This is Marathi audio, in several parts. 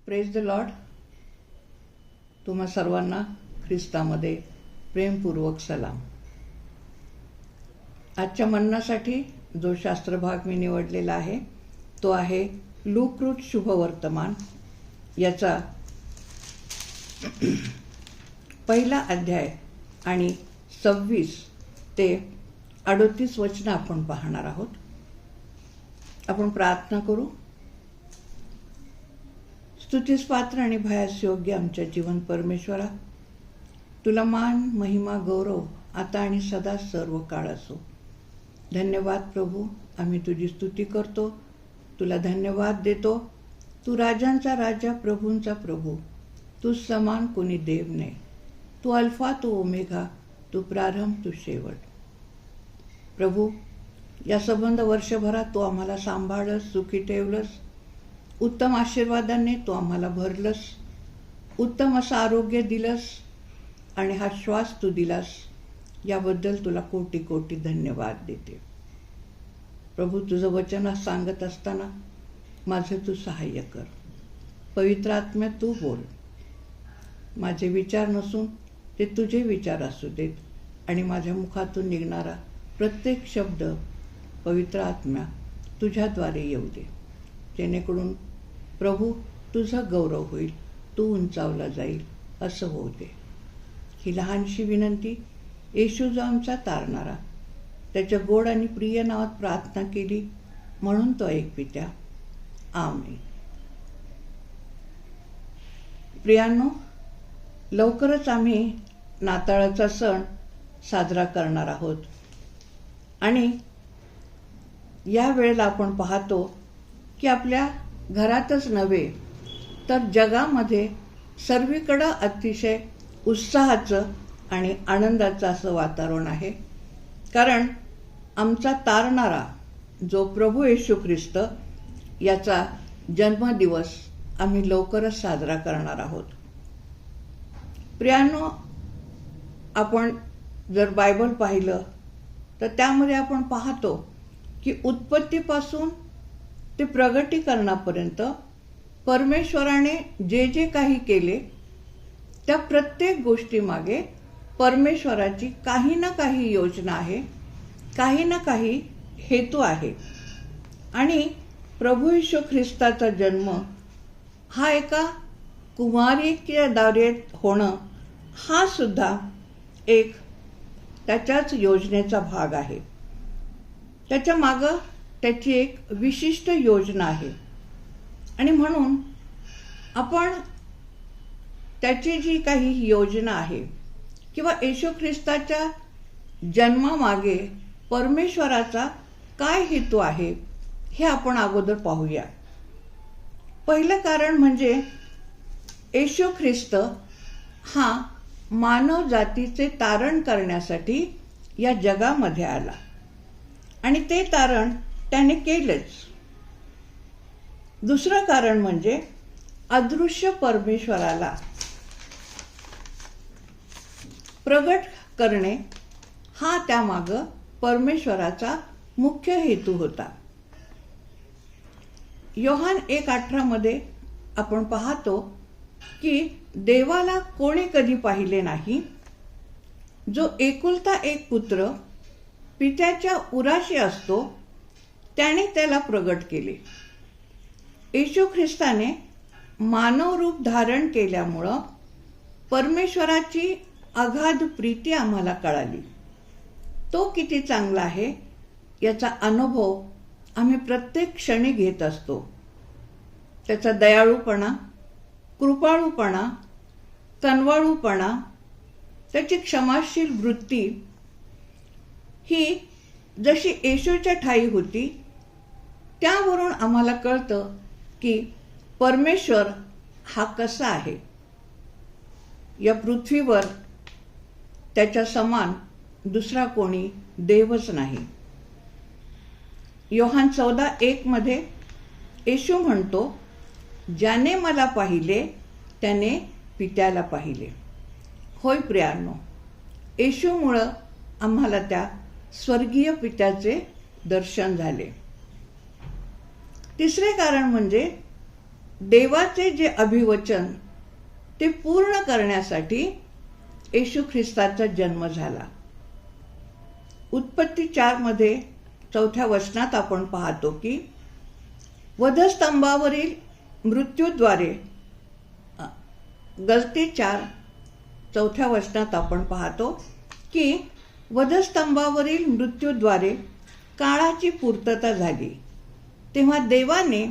Praise the Lord. तुम्हा सर्वांना ख्रिस्तामध्ये प्रेमपूर्वक सलाम. आजच्या मननासाठी जो शास्त्रभाग मी निवडलेला आहे तो आहे लूककृत शुभवर्तमान याचा 1 अध्याय आणि 26 ते 38 वचनं आपण पाहणार आहोत. आपण प्रार्थना करू. स्तुतीस पात्र आणि भयास योग्य आमच्या जीवन परमेश्वरा, तुला मान, महिमा, गौरव आता आणि सदा सर्व काळ असो. धन्यवाद प्रभू, आम्ही तुझी स्तुती करतो, तुला धन्यवाद देतो. तू राजांचा राजा, प्रभूंचा प्रभू, तू समान कोणी देव नाही. तू अल्फा, तू ओमेगा, तू प्रारंभ, तू शेवट. प्रभू, या संबंध वर्षभरात तू आम्हाला सांभाळलंस, सुखी ठेवलंस, उत्तम आशीर्वादाने तू आम्हाला भरलंस, उत्तम असं आरोग्य दिलंस आणि हा श्वास तू दिलास, याबद्दल तुला कोटी कोटी धन्यवाद देते. प्रभू, तुझं वचन सांगत असताना माझं तू सहाय्य कर. पवित्र आत्म्या तू बोल. माझे विचार नसून ते तुझे विचार असू देत आणि माझ्या मुखातून निघणारा प्रत्येक शब्द पवित्र आत्म्या तुझ्याद्वारे येऊ दे, जेणेकरून प्रभू तुझा गौरव होईल, तू उंचावला जाईल असं होऊ दे. ही लहानशी विनंती येशू जो आमचा तारणारा, त्याच्या गोड आणि प्रिय नावात प्रार्थना केली म्हणून तो ऐक पित्या. आमेन. प्रियांनो, लवकरच आम्ही नाताळाचा सण साजरा करणार आहोत आणि या वेळेला आपण पाहतो की आपल्या घरातच नव्हे तर जगामध्ये सर्वीकडं अतिशय उत्साहाचं आणि आनंदाचं असं वातावरण आहे. कारण आमचा तारणारा जो प्रभू येशू ख्रिस्त याचा जन्मदिवस आम्ही लवकरच साजरा करणार आहोत. प्रियांनो, आपण जर बायबल पाहिलं तर त्यामध्ये आपण पाहतो की उत्पत्तीपासून ते प्रगटीकरणापर्यंत परमेश्वराने जे जे काही केले त्या प्रत्येक गोष्टीमागे परमेश्वराची काही ना काही योजना आहे, काही ना काही हेतू आहे. आणि प्रभू येशू ख्रिस्ताचा जन्म हा एका कुमारिकेद्वारे होणं हा सुद्धा एक त्याच्याच योजनेचा भाग आहे. त्याच्या मागं त्याची एक विशिष्ट योजना आहे आणि म्हणून आपण त्याची जी काही योजना आहे किंवा येशू ख्रिस्ताच्या जन्मामागे परमेश्वराचा काय हेतू आहे हे आपण अगोदर पाहूया. पहिलं कारण म्हणजे येशू ख्रिस्त हा मानव जातीचे तारण करण्यासाठी या जगामध्ये आला आणि ते तारण त्याने केलंच. दुसरं कारण म्हणजे अदृश्य परमेश्वराला प्रगट करणे हा त्यामागं परमेश्वराचा मुख्य हेतू होता. योहान 1:18 मध्ये आपण पाहतो की देवाला कोणी कधी पाहिले नाही, जो एकुलता एक पुत्र पित्याच्या उराशी असतो त्याने त्याला प्रगट केले. येशू ख्रिस्ताने मानव रूप धारण केल्यामुळं परमेश्वराची अगाध प्रीती आम्हाला कळाली. तो किती चांगला आहे याचा अनुभव आम्ही प्रत्येक क्षणी घेत असतो. त्याचा दयाळूपणा, कृपाळूपणा, कनवाळूपणा, त्याची क्षमाशील वृत्ती ही जशी येशूच्या ठायी होती त्यावरून आम्हाला कळतं की परमेश्वर हा कसा आहे. या पृथ्वीवर त्याच्या समान दुसरा कोणी देवच नाही. योहान 14:1 मध्ये येशू म्हणतो, ज्याने मला पाहिले त्याने पित्याला पाहिले. होय प्रियांनो, येशूमुळं आम्हाला त्या स्वर्गीय पित्याचे दर्शन झाले. तिसरे कारण म्हणजे देवाचे जे अभिवचन ते पूर्ण करण्यासाठी येशू ख्रिस्ताचा जन्म झाला. उत्पत्ती 4 मध्ये 4थ्या वचनात आपण पाहतो की वधस्तंभावरील मृत्यूद्वारे, गलती 4 4थ्या वचनात आपण पाहतो की वधस्तंभावरील मृत्यूद्वारे काळाची पूर्तता झाली. तेव्हा देवाने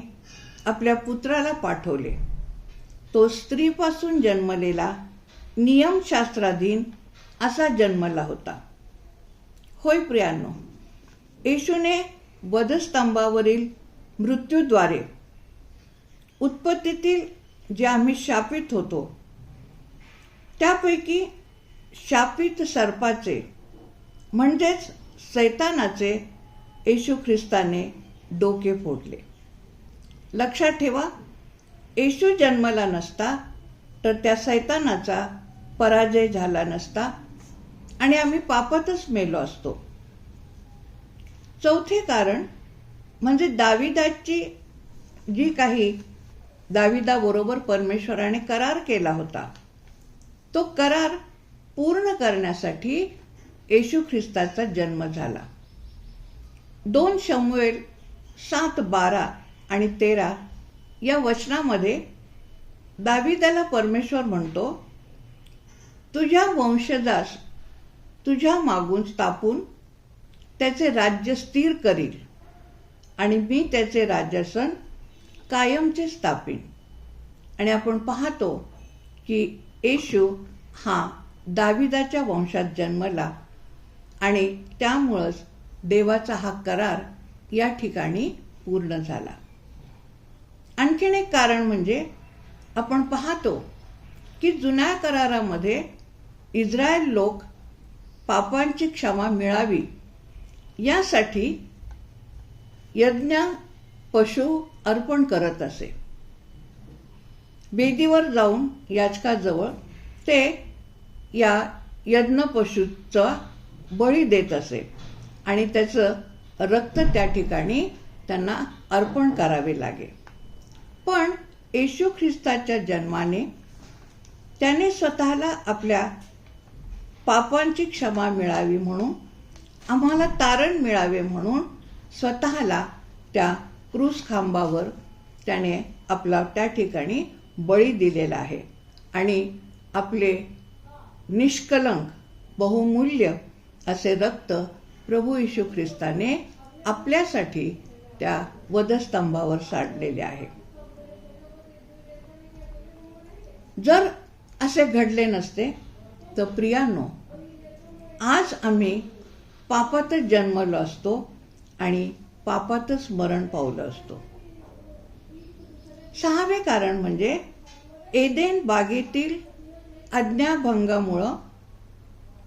आपल्या पुत्राला पाठवले. तो स्त्रीपासून जन्मलेला, नियमशास्त्राधीन असा जन्मला होता. होय प्रियांनो, येशूने वधस्तंभावरील मृत्यूद्वारे उत्पत्तीतील जे आम्ही शापित होतो त्यापैकी शापित सर्पाचे म्हणजेच सैतानाचे येशू ख्रिस्ताने डोके फोडले. लक्षात ठेवा, येशू जन्मला नसता तर त्या सैतानाचा पराजय झाला नसता आणि आम्ही पापातच मेलो असतो. चौथे कारण म्हणजे दाविदाची जी काही दाविदाबरोबर परमेश्वराने करार केला होता, तो करार पूर्ण करण्यासाठी येशू ख्रिस्ताचा जन्म झाला. 2 शमूएल 7:12 आणि 13 या वचनामध्ये दाविदाला परमेश्वर म्हणतो, तुझ्या वंशजास तुझ्या मागून स्थापून त्याचे राज्य स्थिर करील आणि मी त्याचे राज्यासन कायमचे स्थापीन. आणि आपण पाहतो की येशू हा दाविदाच्या वंशात जन्मला आणि त्यामुळंच देवाचा हा करार या ठिकाणी पूर्ण झाला. आणखीन एक कारण म्हणजे आपण पाहतो की जुन्या करारामध्ये इस्रायल लोक पापांची क्षमा मिळावी यासाठी यज्ञ पशु अर्पण करत असे. वेदीवर जाऊन याजकाजवळ ते या यज्ञ पशूचा बळी देत असे आणि त्याचं रक्त त्या ठिकाणी त्यांना अर्पण करावे लागे. पण येशू ख्रिस्ताच्या जन्माने त्याने स्वतःला आपल्या पापांची क्षमा मिळावी म्हणून, आम्हाला तारण मिळावे म्हणून स्वतःला त्या क्रूस खांबावर त्याने आपला त्या ठिकाणी बळी दिलेला आहे आणि आपले निष्कलंक बहुमूल्य असे रक्त प्रभू येशू ख्रिस्ताने आपल्यासाठी त्या वधस्तंभावर सांडलेले आहे. जर असे घडले नसते तर प्रियांनो, आज आम्ही पापातच जन्मलो असतो आणि पापातच मरण पावलं असतो. 6वे कारण म्हणजे एदेन बागेतील आज्ञाभंगामुळं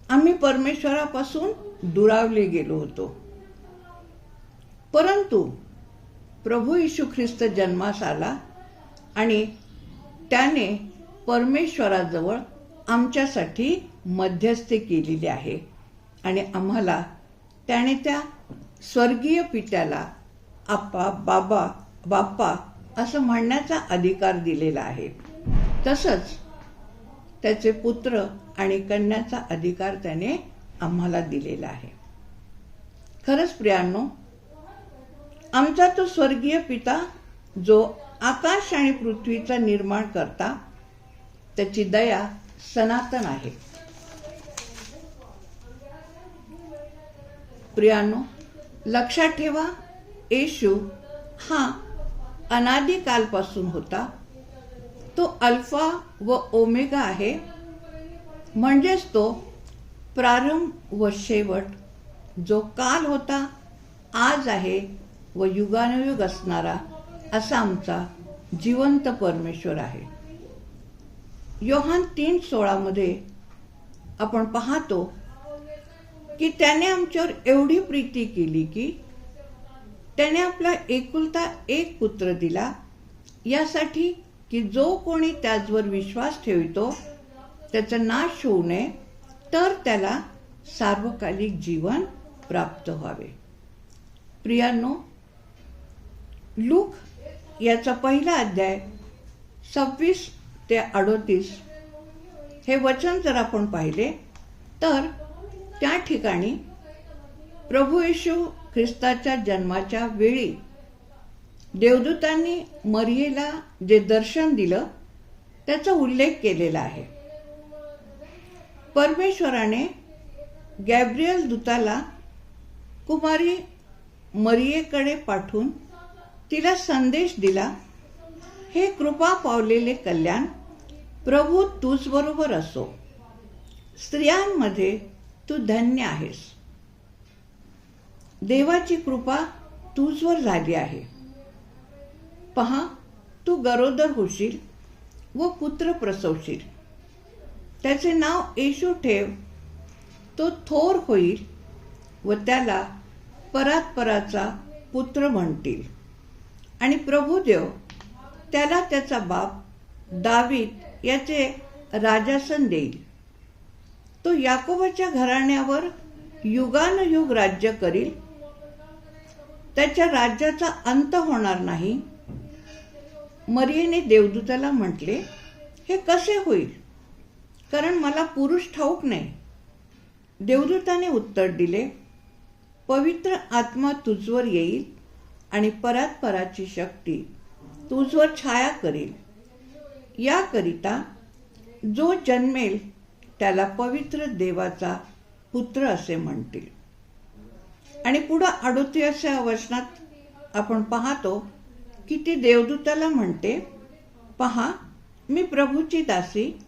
आम्ही परमेश्वरापासून दुरावले गेलो होतो. परंतु प्रभू येशू ख्रिस्त जन्मास आला आणि त्याने परमेश्वराजवळ आमच्यासाठी मध्यस्थी केलेली आहे आणि आम्हाला त्याने त्या स्वर्गीय पित्याला आप्पा, बाप्पा असं म्हणण्याचा अधिकार दिलेला आहे. तसंच त्याचे पुत्र आणि कन्याचा अधिकार त्याने आम्हाला दिलेला आहे. खरंच प्रियांनो, आमचा तो स्वर्गीय पिता जो आकाश आणि पृथ्वीचा निर्माण करता, त्याची दया सनातन आहे. प्रियांनो, लक्षात ठेवा, येशू हा अनादिकालपासून होता. तो अल्फा व ओमेगा आहे, म्हणजेच तो प्रारंभ व शेवट, जो काल होता, आज आहे व युगानुयुग असणारा असा आमचा जिवंत परमेश्वर आहे. योहान 3:16 मध्ये आपण पाहतो की त्याने आमच्यावर एवढी प्रीती केली की त्याने आपला एकुलता एक पुत्र दिला, यासाठी की जो कोणी त्याचवर विश्वास ठेवितो त्याचा नाश होऊ नये, तर त्याला सार्वकालिक जीवन प्राप्त व्हावे. प्रियांनो, लूक याचा 1 अध्याय 26 ते 38 हे वचन जर आपण पाहिले तर त्या ठिकाणी प्रभू येशू ख्रिस्ताच्या जन्माच्या वेळी देवदूतांनी मरियेला जे दर्शन दिलं त्याचा उल्लेख केलेला आहे. परमेश्वराने गॅब्रिएल दूताला कुमारी मरियेकडे पाठवून तिला संदेश दिला, हे कृपा पावलेले कल्याण, प्रभू तुझबरोबर असो, स्त्रियांमध्ये तू धन्य आहेस. देवाची कृपा तुझवर झाली आहे. पहा, तू गरोदर होशील व पुत्र प्रसवशील. त्याचे नाव येशू ठेव. तो थोर होईल व त्याला परात्पराचा पुत्र म्हणतील. आणि प्रभुदेव त्याला त्याचा बाप दावीद याचे राजासन देईल. तो याकोबाच्या घराण्यावर युगानुयुग राज्य करील. त्याच्या राज्याचा अंत होणार नाही. मरियेने देवदूताला म्हटले, हे कसे होईल, कारण मला पुरुष ठाऊक नाही. देवदूताने उत्तर दिले, पवित्र आत्मा तुझवर येईल आणि परात्पराची शक्ती तुझवर छाया करेल. याकरिता जो जन्मेल त्याला पवित्र देवाचा पुत्र असे म्हणतील. आणि पुढं 38व्या वचनात आपण पाहतो की ती देवदूताला म्हणते, पहा, मी प्रभूची दासी,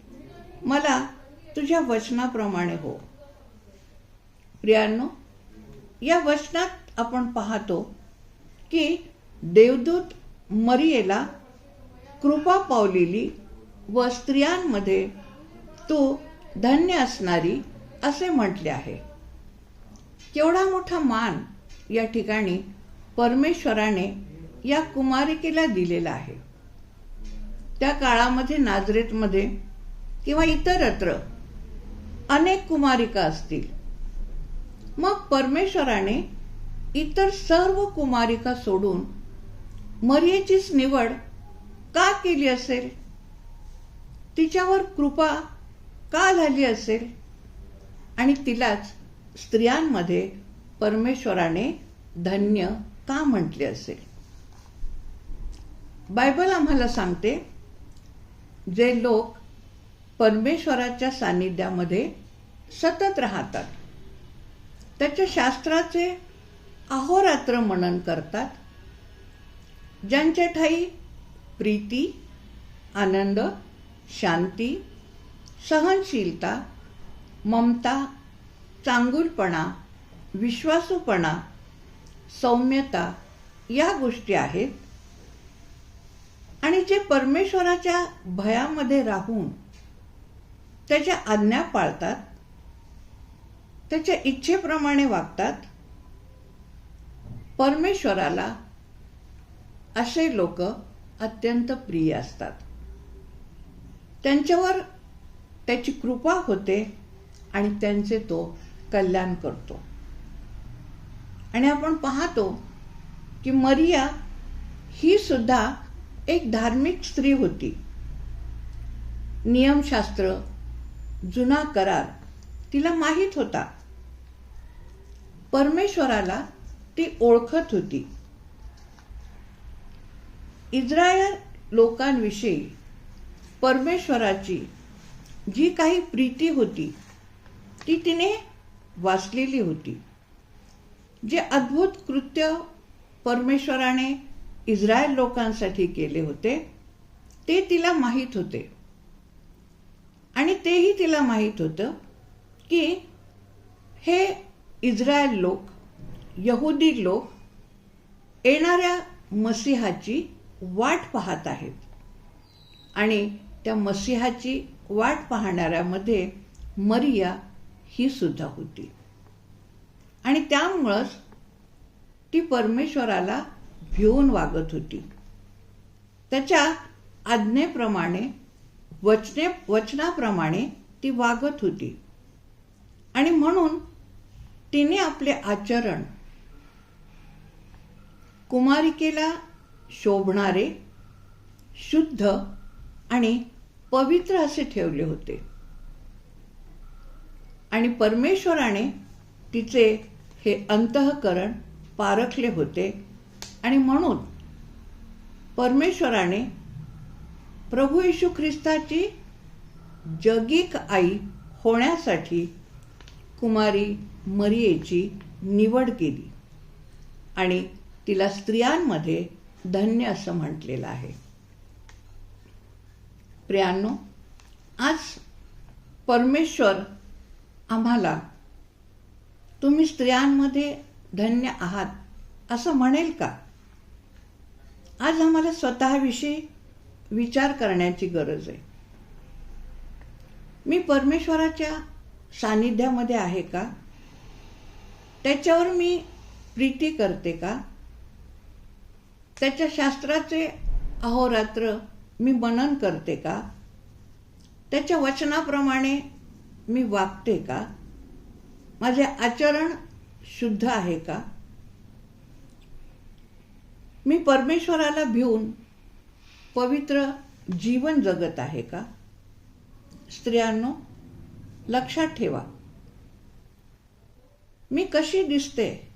मला तुझ्या वचनाप्रमाणे हो. प्रियांनो, या वचनात आपण पाहतो की देवदूत मरियेला कृपा पावलेली व स्त्रियांमध्ये तू धन्य असणारी असे म्हटले आहे. केवढा मोठा मान या ठिकाणी परमेश्वराने या कुमारिकेला दिलेला आहे. त्या काळामध्ये नाझरेतमध्ये किंवा इतरत्र अनेक कुमारिका असतील. मग परमेश्वराने इतर सर्व कुमारिका सोडून मरियेचीच निवड का केली असेल? तिच्यावर कृपा का झाली असेल? आणि तिलाच स्त्रियांमध्ये परमेश्वराने धन्य का म्हटले असेल? बायबल आम्हाला सांगते, जे लोक परमेश्वराच्या सानिध्यामध्ये सतत राहतात, त्याच्या शास्त्राचे अहोरात्र मनन करतात, ज्यांच्या ठाई प्रीती, आनंद, शांती, सहनशीलता, ममता, चांगुलपणा, विश्वासूपणा, सौम्यता या गोष्टी आहेत, आणि जे परमेश्वराच्या भयामध्ये राहून त्याच्या आज्ञा पाळतात, त्याच्या इच्छेप्रमाणे वागतात, परमेश्वराला असे लोक अत्यंत प्रिय असतात. त्यांच्यावर त्याची कृपा होते आणि त्यांचे तो कल्याण करतो. आणि आपण पाहतो की मरिया ही सुद्धा एक धार्मिक स्त्री होती. नियमशास्त्र, जुना करार तिला माहीत होता. परमेश्वराला ती ओळखत होती. इस्रायल लोकांविषयी परमेश्वराची जी काही प्रीती होती ती तिने वाचलेली होती. जे अद्भुत कृत्य परमेश्वराने इस्रायल लोकांसाठी केले होते ते तिला माहीत होते. आणि तेही तिला माहीत होतं की हे इस्रायल लोक, यहुदी लोक येणाऱ्या मसीहाची वाट पाहत आहेत. आणि त्या मसीहाची वाट पाहणाऱ्यामध्ये मरिया ही सुद्धा होती. आणि त्यामुळंच ती परमेश्वराला भिवून वागत होती. त्याच्या आज्ञेप्रमाणे, वचनाप्रमाणे ती वागत होती. आणि म्हणून तिने आपले आचरण कुमारिकेला शोभणारे, शुद्ध आणि पवित्र असे ठेवले होते. आणि परमेश्वराने तिचे हे अंतःकरण पारखले होते आणि म्हणून परमेश्वराने प्रभू येशू ख्रिस्ताची जगिक आई होण्यासाठी कुमारी मरियेची निवड केली आणि तिला स्त्रियांमध्ये धन्य असं म्हटलेलं आहे. प्रियांनो, आज परमेश्वर आम्हाला तुम्ही स्त्रियांमध्ये धन्य आहात असं म्हणेल का? आज आम्हाला स्वतःविषयी विचार करण्याची गरज आहे. मी परमेश्वराच्या सानिध्यामध्ये आहे का? त्याच्यावर मी प्रीती करते का? त्याच्या शास्त्राचे अहोरात्र मी मनन करते का? त्याच्या वचनाप्रमाणे मी वागते का? माझे आचरण शुद्ध आहे का? मी परमेश्वराला भिवून पवित्र जीवन जगत आहे का? स्त्रियांनो, लक्षात ठेवा, मी कशी दिसते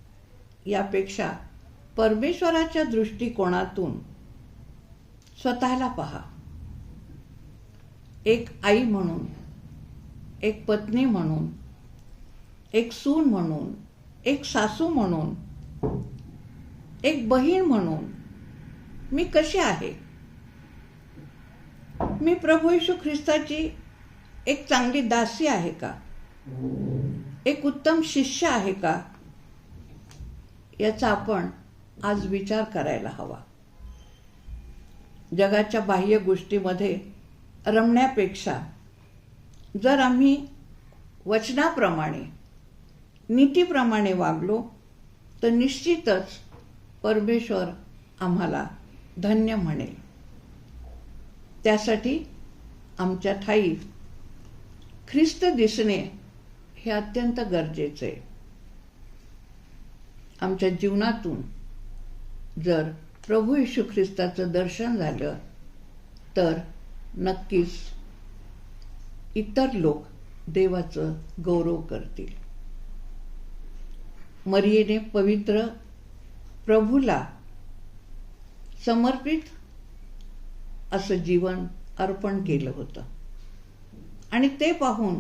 यापेक्षा परमेश्वराच्या दृष्टिकोनातून स्वतःला पहा. एक आई म्हणून, एक पत्नी म्हणून, एक सून म्हणून, एक सासू म्हणून, एक बहीण म्हणून मी कशी आहे? मी प्रभू येशू ख्रिस्ताची एक चांगली दासी आहे का? एक उत्तम शिष्य आहे का? याचा आपण आज विचार करायला हवा. जगाच्या बाह्य गोष्टीमध्ये रमण्यापेक्षा जर आम्ही वचनाप्रमाणे, नीतीप्रमाणे वागलो तर निश्चितच परमेश्वर आम्हाला धन्य म्हणेल. त्यासाठी आमच्या ठायी ख्रिस्त दिसणे हे अत्यंत गरजेचे आहे. आमच्या जीवनातून जर प्रभू येशू ख्रिस्ताचं दर्शन झालं तर नक्कीच इतर लोक देवाचं गौरव करतील. मरियेने पवित्र प्रभूला समर्पित असं जीवन अर्पण केलं होतं आणि ते पाहून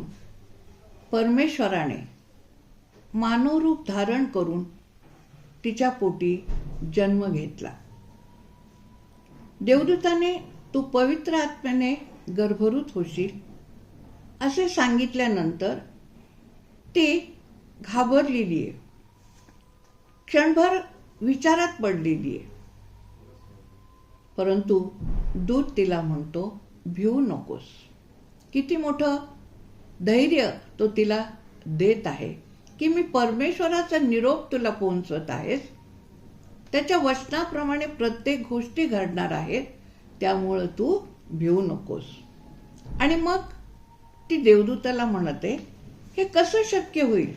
परमेश्वराने मानवरूप धारण करून तिच्या पोटी जन्म घेतला. देवदूताने तू पवित्र आत्म्याने गर्भरूत होशील असे सांगितल्यानंतर ती घाबरलेली आहे, क्षणभर विचारात पडलेली आहे. परंतु दूत तिला म्हणतो, भिवू नकोस. किती मोठं धैर्य तो तिला देत आहे की मी परमेश्वराचा निरोप तुला पोहोचवत आहेस. त्याच्या वचनाप्रमाणे प्रत्येक गोष्टी घडणार आहेत, त्यामुळं तू भिवू नकोस. आणि मग ती देवदूताला म्हणते, हे कसं शक्य होईल?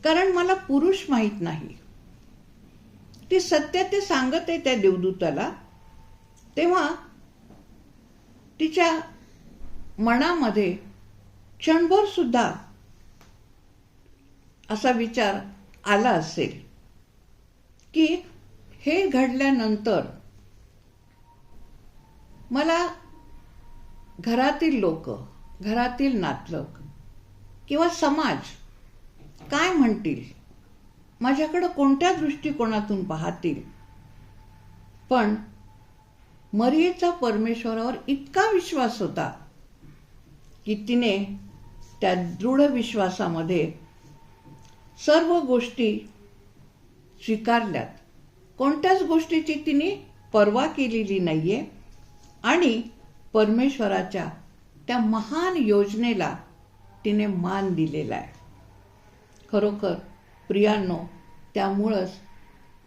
कारण मला पुरुष माहीत नाही. ती सत्य ते सांगत आहे त्या देवदूताला. तेव्हा तिच्या मनामध्ये क्षणभर सुद्धा असा विचार आला असेल की हे घडल्यानंतर मला घरातील लोक, घरातील नातलग किंवा समाज काय म्हणतील, माझ्याकडे कोणत्या दृष्टिकोनातून पाहतील. पण मरियेचा परमेश्वरावर इतका विश्वास होता की तिने त्या दृढ विश्वासामध्ये सर्व गोष्टी स्वीकारल्यात. कोणत्याच गोष्टीची तिने पर्वा केलेली नाहीये आणि परमेश्वराच्या त्या महान योजनेला तिने मान दिलेला आहे. खरोखर प्रियांनो, त्यामुळंच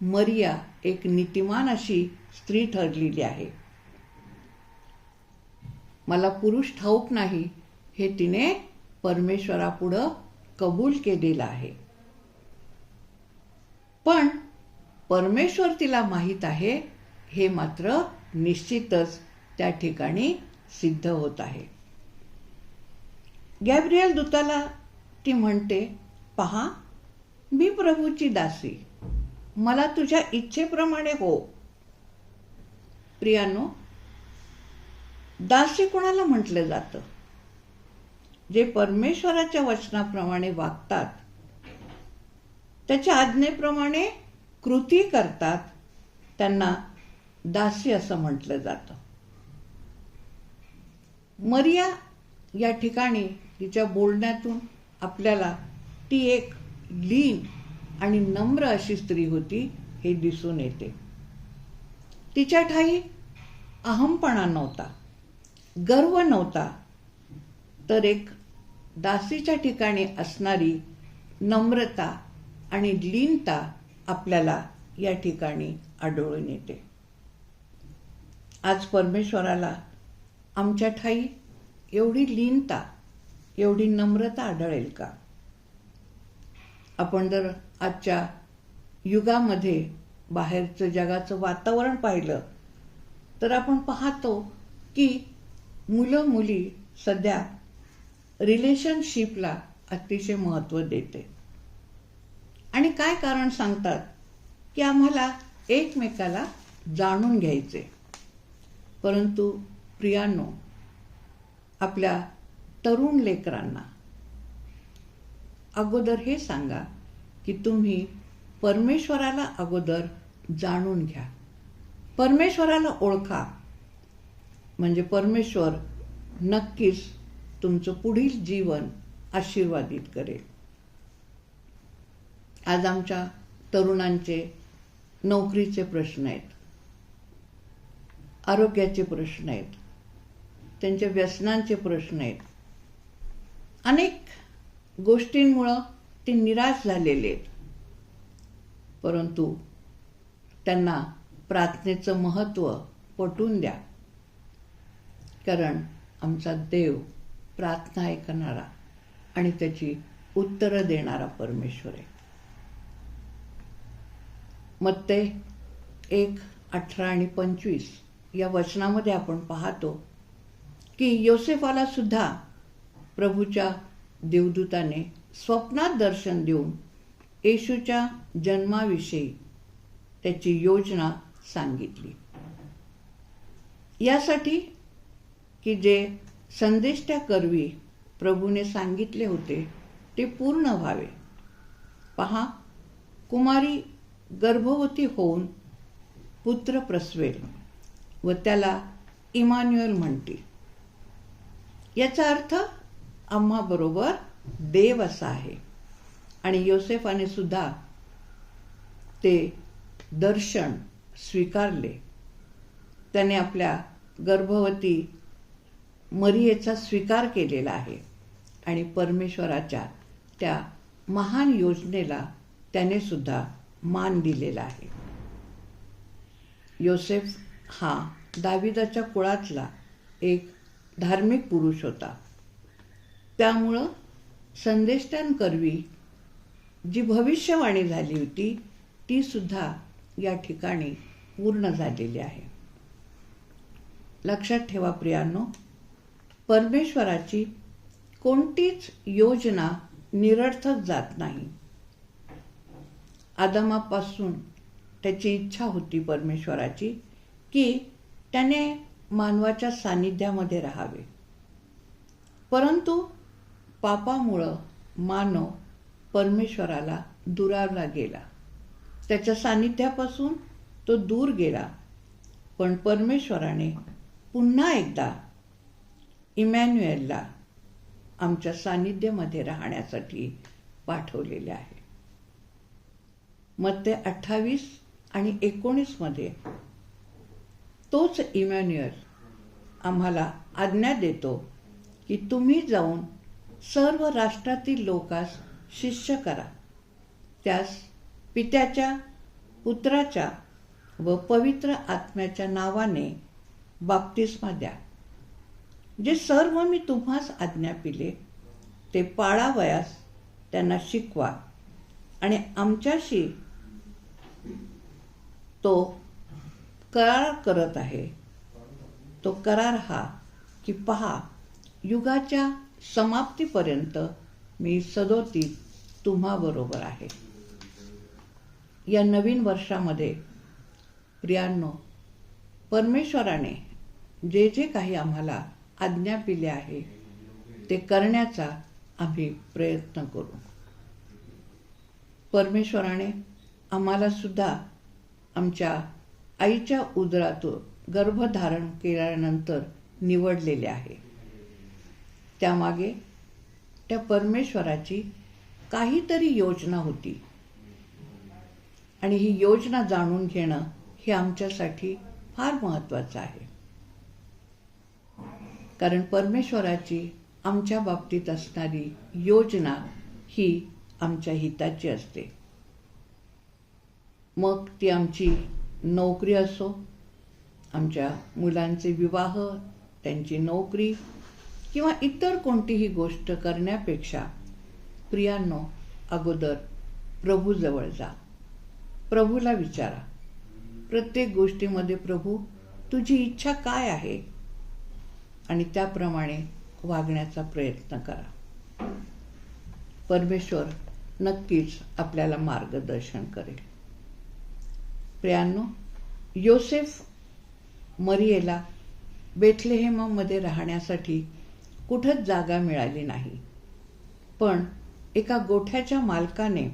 मरिया एक नीतिमान अशी स्त्री ठरलेली आहे. मला पुरुष ठाऊक नाही हे तिने परमेश्वरापुढं कबूल केलेलं आहे. पण परमेश्वर तिला माहीत आहे हे मात्र निश्चितच त्या ठिकाणी सिद्ध होत आहे. गॅब्रिएल दूताला ती म्हणते, पहा, मी प्रभूची दासी, मला तुझ्या इच्छेप्रमाणे हो. प्रियानो, दासी कोणाला म्हटलं जातं? जे परमेश्वराच्या वचनाप्रमाणे वागतात, त्याच्या आज्ञेप्रमाणे कृती करतात, त्यांना दासी असं म्हटलं जातं. मरिया या ठिकाणी तिच्या बोलण्यातून आपल्याला ती एक लीन आणि नम्र अशी स्त्री होती हे दिसून येते. तिच्या ठाई अहमपणा नव्हता, गर्व नव्हता, तर एक दासीच्या ठिकाणी असणारी नम्रता आणि लीनता आपल्याला या ठिकाणी आढळून येते. आज परमेश्वराला आमच्या ठाई एवढी लीनता, एवढी नम्रता आढळेल का? आपण जर आजच्या युगामध्ये बाहेरचं जगाचं वातावरण पाहिलं तर आपण पाहतो की मुलं मुली सध्या रिलेशनशिपला अतिशय महत्त्व देते. आणि काय कारण सांगतात की आम्हाला एकमेकाला जाणून घ्यायचे. परंतु प्रियांनो, आपल्या तरुण लेकरांना अगोदर हे सांगा की तुम्ही परमेश्वराला अगोदर जाणून घ्या, परमेश्वराला ओळखा, म्हणजे परमेश्वर नक्कीच तुमचं पुढील जीवन आशीर्वादित करेल. आज आमच्या तरुणांचे नोकरीचे प्रश्न आहेत, आरोग्याचे प्रश्न आहेत, त्यांच्या व्यसनांचे प्रश्न आहेत. अनेक गोष्टींमुळं ते निराश झालेले आहेत. परंतु त्यांना प्रार्थनेचं महत्त्व पटवून द्या, कारण आमचा देव प्रार्थना ऐकणारा आणि त्याची उत्तरं देणारा परमेश्वर आहे. मत्ते 1:18 आणि 25 या वचनामध्ये आपण पाहतो की योसेफाला सुद्धा प्रभूच्या देवदूताने स्वप्नात दर्शन देऊन येशूच्या जन्माविषयी त्याची योजना सांगितली, यासाठी की जे संदेष्ट्याकरवी प्रभूने सांगितले होते ते पूर्ण व्हावे. पहा, कुमारी गर्भवती होऊन पुत्र प्रसवेल व त्याला इमान्युएल म्हणतील. याचा अर्थ आम्हाबरोबर देव असा आहे. आणि योसेफाने सुद्धा ते दर्शन स्वीकारले. त्याने आपल्या गर्भवती मरियेचा स्वीकार केलेला आहे आणि परमेश्वराच्या त्या महान योजनेला त्याने सुद्धा मान दिलेला आहे. योसेफ हा दाविदाच्या कुळातला एक धार्मिक पुरुष होता. त्यामुळं संदेष्टांकरवी जी भविष्यवाणी झाली होती ती सुद्धा या ठिकाणी पूर्ण झालेली आहे. लक्षात ठेवा प्रियांनो, परमेश्वराची कोणतीच योजना निरर्थक जात नाही. आदमापासून त्याची इच्छा होती परमेश्वराची की त्याने मानवाच्या सानिध्यामध्ये राहावे. परंतु पापामुळं मानव परमेश्वराला दुरावला गेला, त्याच्या सानिध्यापासून तो दूर गेला. पण परमेश्वराने पुन्हा एकदा इमॅन्युएलला आमच्या सानिध्यामध्ये राहण्यासाठी पाठवलेले आहे. मत्ते 28 आणि 19 मध्ये तोच इमॅन्युएल आम्हाला आज्ञा देतो की तुम्ही जाऊन सर्व राष्ट्रातील लोकांस शिष्य करा, त्यास पित्याच्या, पुत्राच्या व पवित्र आत्म्याच्या नावाने बाप्तिस्मा द्या. जे सर्व मी तुम्हास आज्ञापिले ते पाळावयास त्यांना शिकवा आणि आमच्याशी तो करार करत आहे तो करार हा की पहा, युगाच्या समाप्तीपर्यंत मी सदोतीत तुम्हाबरोबर आहे. या नवीन वर्षामध्ये प्रियांनो, परमेश्वराने जे जे काही आम्हाला आज्ञा दिली आहे ते करण्याचा आम्ही प्रयत्न करू. परमेश्वराने आम्हाला सुद्धा आमच्या आईच्या उदरातून गर्भधारण केल्यानंतर निवडलेले आहे. त्यामागे त्या परमेश्वराची काहीतरी योजना होती आणि ही योजना जाणून घेणं हे आमच्यासाठी फार महत्त्वाचं आहे. कारण परमेश्वराची आमच्या बाबतीत असणारी योजना ही आमच्या हिताची असते. मग ती आमची नोकरी असो, आमच्या मुलांचे विवाह, त्यांची नोकरी किंवा इतर कोणतीही गोष्ट करण्यापेक्षा प्रियांनो, अगोदर प्रभूजवळ जा. प्रभूला विचारा, प्रत्येक गोष्टीमध्ये प्रभू तुझी इच्छा काय आहे, आणि त्याप्रमाणे वागण्याचा प्रयत्न करा. परमेश्वर नक्कीच आपल्याला मार्गदर्शन करेल. प्रियांनो, योसेफ मरियेला बेथलेहेममध्ये राहण्यासाठी कुठंच जागा मिळाली नाही, पण एका गोठ्याच्या मालकाने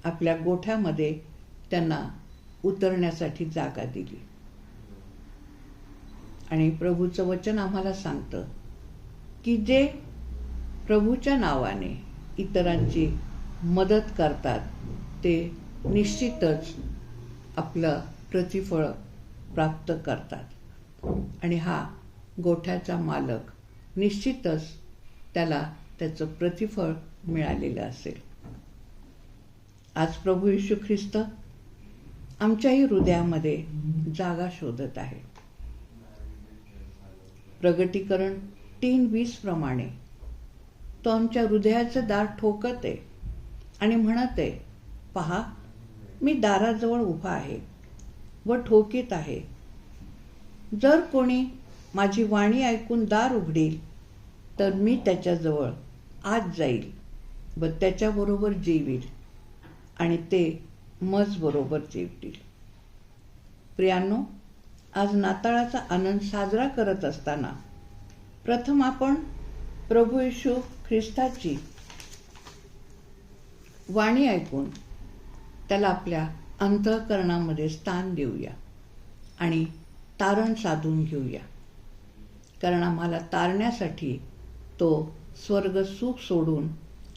आपल्या गोठ्यामध्ये त्यांना उतरण्यासाठी जागा दिली. आणि प्रभूचं वचन आम्हाला सांगतं की जे प्रभूच्या नावाने इतरांची मदत करतात ते निश्चितच आपलं प्रतिफळ प्राप्त करतात. आणि हा गोठ्याचा मालक निश्चितच त्याला त्याचं प्रतिफळ मिळालेलं असेल. आज प्रभू येशू ख्रिस्त आमच्याही हृदयामध्ये जागा शोधत आहे. प्रगटीकरण 3:20 प्रमाणे तो आमच्या हृदयाचं दार ठोकत आहे आणि म्हणत आहे, पहा, मी दाराजवळ उभा आहे व ठोकीत आहे. जर कोणी माझी वाणी ऐकून दार उघडील तर मी त्याच्याजवळ आत जाईल व त्याच्याबरोबर जेवील आणि ते मजबरोबर जेवतील. प्रियांनो, आज नाताळाचा आनंद साजरा करत असताना प्रथम आपण प्रभू येशू ख्रिस्ताची वाणी ऐकून त्याला आपल्या अंतःकरणामध्ये स्थान देऊया आणि तारण साधून घेऊया. कारण आम्हाला तारण्यासाठी तो स्वर्ग सुख सोडून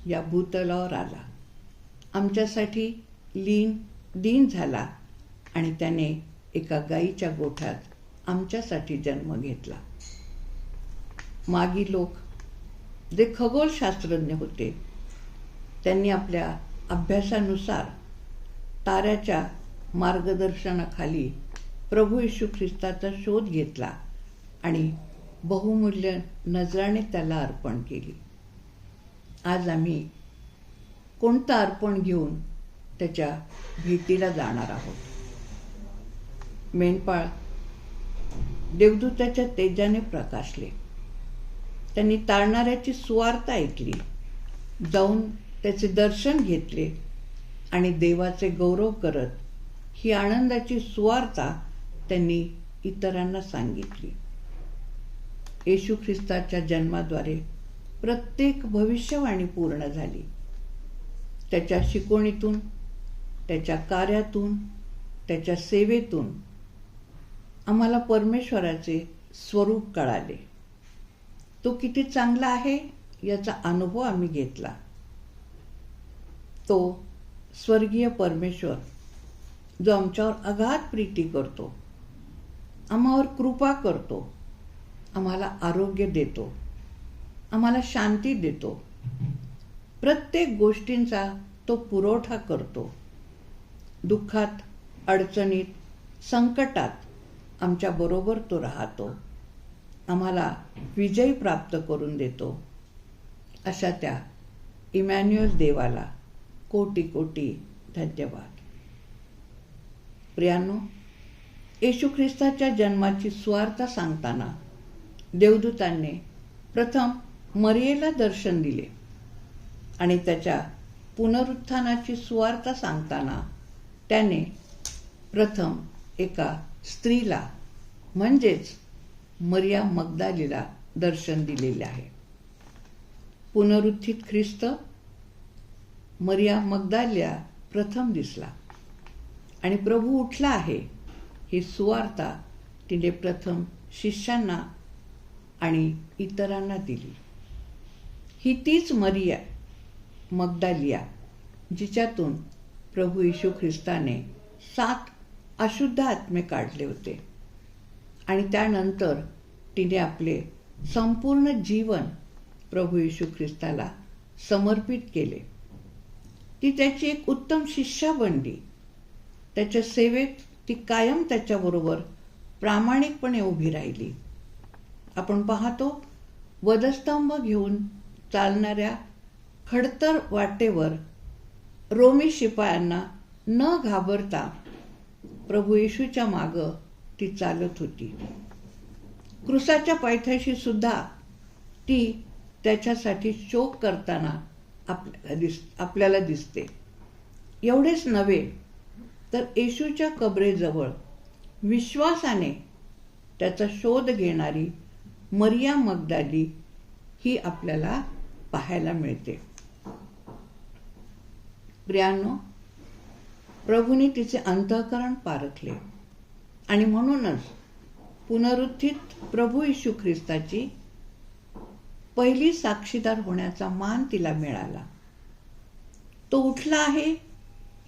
या भूतलावर आला, आमच्यासाठी दीन झाला आणि त्याने एका गाईच्या गोठ्यात आमच्यासाठी जन्म घेतला. मागी लोक जे खगोलशास्त्रज्ञ होते त्यांनी आपल्या अभ्यासानुसार ताऱ्याच्या मार्गदर्शनाखाली प्रभू येशू ख्रिस्ताचा शोध घेतला आणि बहुमूल्य नजराने त्याला अर्पण केली. आज आम्ही कोणतं अर्पण घेऊन त्याच्या भेटीला जाणार आहोत? मेंढपाळ देवदूताच्या तेजाने प्रकाशले. त्यांनी तारणाऱ्याची सुवार्ता ऐकली, जाऊन त्याचे दर्शन घेतले आणि देवाचे गौरव करत ही आनंदाची सुवार्ता त्यांनी इतरांना सांगितली. येशू ख्रिस्ताच्या जन्माद्वारे प्रत्येक भविष्यवाणी पूर्ण झाली. त्याच्या शिकवणीतून, त्याच्या कार्यातून, त्याच्या सेवेतून आम्हाला परमेश्वराचे स्वरूप कळाले. तो किती चांगला आहे याचा अनुभव आम्ही घेतला. तो स्वर्गीय परमेश्वर जो आमच्यावर अगाध प्रीती करतो, आम्हावर कृपा करतो, आम्हाला आरोग्य देतो, आम्हाला शांती देतो, प्रत्येक गोष्टींचा तो पुरवठा करतो. दुःखात, अडचणीत, संकटात आमच्या बरोबर तो राहतो, आम्हाला विजय प्राप्त करून देतो. अशा त्या इमॅन्युअल देवाला कोटी कोटी धन्यवाद. प्रियांनो, येशू ख्रिस्ताच्या जन्माची सुवार्ता सांगताना देवदूतांनी प्रथम मरियेला दर्शन दिले आणि त्याच्या पुनरुत्थानाची सुवार्ता सांगताना त्याने प्रथम एका स्त्रीला म्हणजेच मरिया मग्दलीला दर्शन दिलेले आहे. पुनरुत्थित ख्रिस्त मरिया मग्दलीला प्रथम दिसला आणि प्रभू उठला आहे ही सुवार्ता तिने प्रथम शिष्यांना आणि इतरांना दिली. ही तीच मरिया मग्दलिया जिच्यातून प्रभू येशू ख्रिस्ताने 7 अशुद्ध आत्मे काढले होते आणि त्यानंतर तिने आपले संपूर्ण जीवन प्रभू येशू ख्रिस्ताला समर्पित केले. ती त्याची एक उत्तम शिष्या बनली. त्याच्या सेवेत ती कायम त्याच्याबरोबर प्रामाणिकपणे उभी राहिली. आपण पाहतो वधस्तंभ घेऊन चालणाऱ्या खडतर वाटेवर रोमी शिपायांना न घाबरता प्रभू येशूच्या मागं ती चालत होती. क्रूसाच्या पायथ्याशी सुद्धा ती त्याच्यासाठी शोक करताना आपल्याला दिसते. एवढेच नव्हे तर येशूच्या कबरेजवळ विश्वासाने त्याचा शोध घेणारी मरिया मग्दली ही आपल्याला पाहायला मिळते. प्रियांनो, प्रभूने तिचे अंतःकरण पारखले आणि म्हणूनच पुनरुत्थित प्रभू येशू ख्रिस्ताची पहिली साक्षीदार होण्याचा मान तिला मिळाला. तो उठला आहे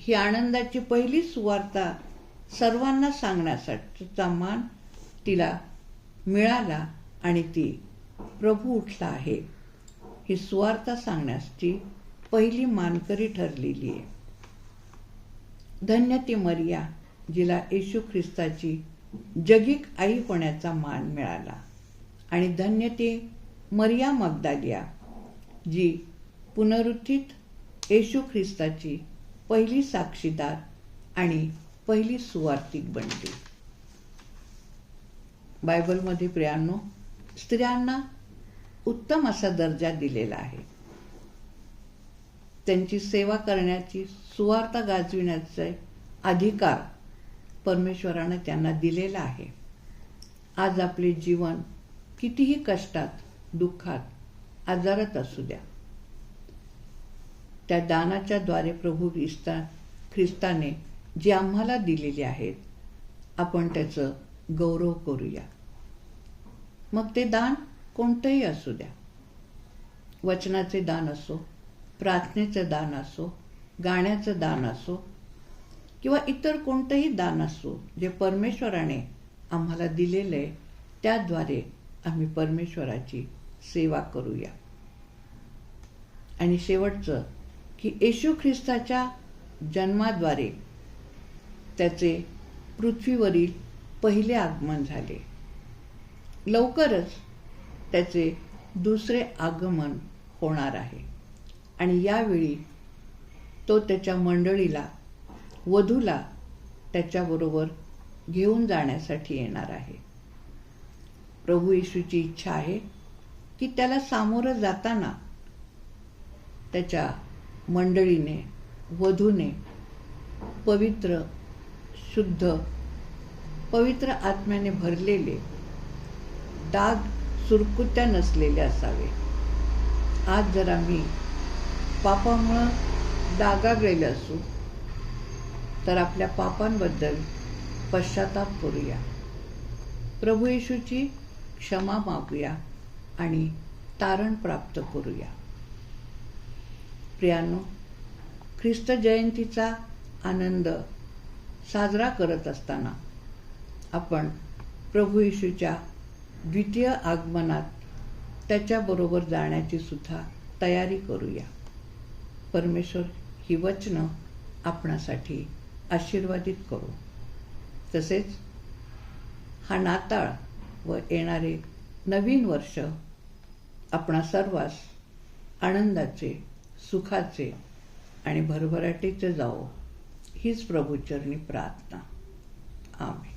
ही आनंदाची पहिली सुवार्ता सर्वांना सांगण्यासाठीचा मान तिला मिळाला आणि ती प्रभू उठला आहे ही सुवार्ता सांगण्याची पहिली मानकरी ठरलेली आहे. धन्य ती मरिया जिला येशू ख्रिस्ताची जगिक आई होण्याचा मान मिळाला आणि धन्य ते मरिया मग्दलिया जी पुनरुत्थित येशू ख्रिस्ताची पहिली साक्षीदार आणि पहिली सुवार्तिक बनली. बायबलमध्ये प्रियांनो स्त्रियांना उत्तम असा दर्जा दिलेला आहे. त्यांची सेवा करण्याची सुवार्ता गाजविण्याचा अधिकार परमेश्वराने त्यांना दिलेला आहे. आज आपले जीवन कितीही कष्टात, दुःखात, आजारात असू द्या, त्या दानाच्या द्वारे प्रभू ख्रिस्ताने जे आम्हाला दिलेले आहेत आपण त्याचं गौरव करूया. मग ते दान कोणतंही असू द्या. वचनाचे दान असो, प्रार्थनेचं दान असो, गाण्याचं दान असो किंवा इतर कोणतंही दान असो जे परमेश्वराने आम्हाला दिलेले त्याद्वारे आम्ही परमेश्वराची सेवा करूया. आणि शेवटचं की येशू ख्रिस्ताच्या जन्माद्वारे त्याचे पृथ्वीवरील पहिले आगमन झाले. लवकरच त्याचे दुसरे आगमन होणार आहे आणि यावेळी तो त्याच्या मंडळीला, वधूला त्याच्याबरोबर घेऊन जाण्यासाठी येणार आहे. प्रभू येशूची इच्छा आहे की त्याला सामोरं जाताना त्याच्या मंडळीने, वधूने पवित्र, शुद्ध, पवित्र आत्म्याने भरलेले, डाग सुरकुत्या नसलेले असावे. आज जर आम्ही पापामुळं डागाळलेले असू तर आपल्या पापांबद्दल पश्चाताप करूया, प्रभू येशूची क्षमा मागूया आणि तारण प्राप्त करूया. प्रियांनो, ख्रिस्त जयंतीचा आनंद साजरा करत असताना आपण प्रभू येशूच्या द्वितीय आगमनात त्याच्याबरोबर जाण्याची सुद्धा तयारी करूया. परमेश्वर ही वचनं आपणासाठी आशीर्वादित करू. तसेच हा नाताळ व येणारे नवीन वर्ष आपणा सर्वांस आनंदाचे, सुखाचे आणि भरभराटीचे जावो हीच प्रभूचरणी प्रार्थना. आमेन.